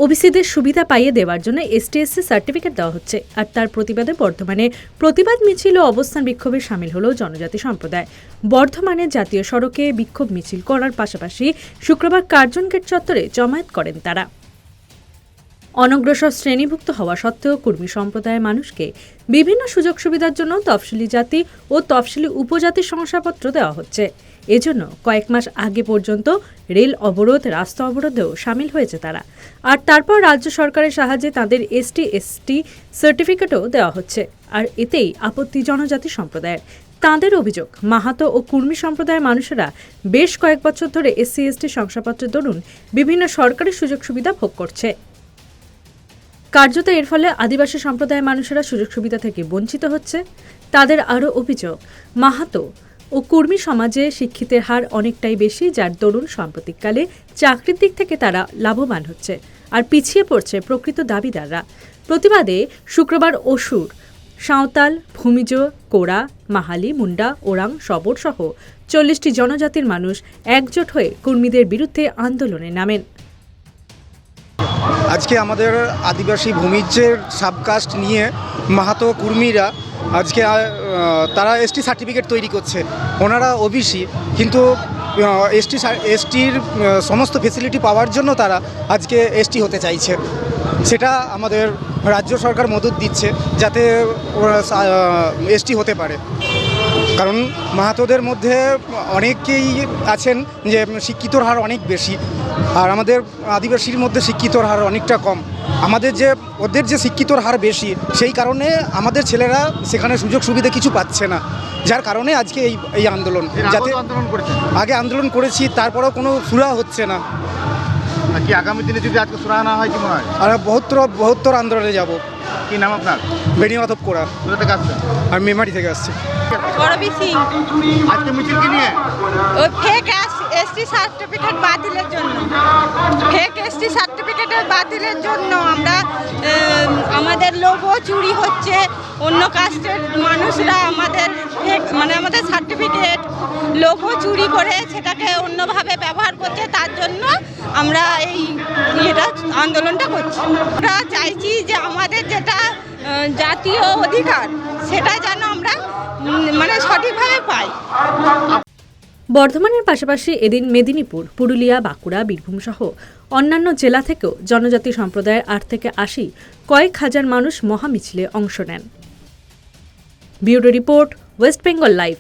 ওবিসিদের সুবিধা পাইয়ে দেওয়ার জন্য এসটি/এসসি সার্টিফিকেট দেওয়া হচ্ছে। আর তার প্রতিবাদে বর্ধমানে প্রতিবাদ মিছিল ও অবস্থান বিক্ষোভে সামিল হল জনজাতি সম্প্রদায়। বর্ধমানে জাতীয় সড়কে বিক্ষোভ মিছিল করার পাশাপাশি শুক্রবার কার্জন গেট চত্বরে জমায়েত করেন তারা। অনগ্রসর শ্রেণীভুক্ত হওয়া সত্ত্বেও কুর্মী সম্প্রদায়ের মানুষকে বিভিন্ন সুযোগ সুবিধার জন্য তফসিলি জাতি ও তফসিলি উপজাতির শংসাপত্র দেওয়া হচ্ছে। এজন্য কয়েক মাস আগে পর্যন্ত রেল অবরোধ, রাস্তা অবরোধেও সামিল হয়েছে তারা। আর তারপর রাজ্য সরকারের সাহায্যে তাদের এসটি/এসটি সার্টিফিকেটও দেওয়া হচ্ছে। আর এতেই আপত্তি জনজাতি সম্প্রদায়ের। তাঁদের অভিযোগ, মাহাতো ও কুর্মী সম্প্রদায়ের মানুষেরা বেশ কয়েক বছর ধরে এসসি/এসটি শংসাপত্রের দরুন বিভিন্ন সরকারি সুযোগ সুবিধা ভোগ করছে। কার্যত এর ফলে আদিবাসী সম্প্রদায়ের মানুষেরা সুযোগ সুবিধা থেকে বঞ্চিত হচ্ছে। তাদের আরও অভিযোগ, মাহাতো ও কুর্মী সমাজে শিক্ষিতের হার অনেকটাই বেশি, যার দরুন সাম্প্রতিককালে চাকরির দিক থেকে তারা লাভবান হচ্ছে আর পিছিয়ে পড়ছে প্রকৃত দাবিদাররা। প্রতিবাদে শুক্রবার অসুর, সাঁওতাল, ভূমিজ, কোরা, মাহালি, মুন্ডা, ওরাং, শবর সহ 40টি জনজাতির মানুষ একজোট হয়ে কুর্মীদের বিরুদ্ধে আন্দোলনে নামেন। আজকে আমাদের আদিবাসী ভূমিজের সাবকাস্ট নিয়ে মাহাতো কুর্মীরা আজকে তারা এসটি সার্টিফিকেট তৈরি করছে। ওনারা ওবিসি, কিন্তু এসটির সমস্ত ফেসিলিটি পাওয়ার জন্য তারা আজকে এসটি হতে চাইছে। সেটা আমাদের রাজ্য সরকার মদত দিচ্ছে যাতে ওরা এসটি হতে পারে। কারণ মাহাতোদের মধ্যে অনেকেই আছেন যে শিক্ষিতর হার অনেক বেশি, আর আমাদের আদিবাসীর মধ্যে শিক্ষিতর হার অনেকটা কম। ওদের যে শিক্ষিতর হার বেশি, সেই কারণে আমাদের ছেলেরা সেখানে সুযোগ সুবিধা কিছু পাচ্ছে না, যার কারণে আজকে এই আন্দোলন। যাতে আগে আন্দোলন করেছি, তারপরেও কোনো সুরাহা হচ্ছে না। কি আগামী দিনে যদি আজকে সুরাহা না হয় কি মনে হয়? আর বহত্তর আন্দোলনে যাব। কি নাম আপনার? বেনিমাধব কোরা। কোথা থেকে আসছেন? আমি মেমারি থেকে আসছি। আজকে মিছিল কি নিয়ে? ওই ফেক এসটি সার্টিফিকেট বাতিলের জন্য, ফেক এসটি সার্টিফিকেটের বাতিলের জন্য আমরা আমাদের লোগো চুরি হচ্ছে। অন্য কাস্টের মানুষরা আমাদের আমাদের সার্টিফিকেট লোগো চুরি করে সেটাকে অন্যভাবে ব্যবহার করছে। তার জন্য আমরা এই আন্দোলনটা করছি। আমরা চাইছি যে আমাদের যেটা জাতীয় অধিকার সেটা যেন আমরা সঠিকভাবে পাই। বর্ধমানের পাশাপাশি এদিন মেদিনীপুর, পুরুলিয়া, বাঁকুড়া, বীরভূম সহ অন্যান্য জেলা থেকেও জনজাতি সম্প্রদায়ের 8 থেকে 80 কয়েক হাজার মানুষ মহামিছিলে অংশ নেন। Bureau report, West Bengal live.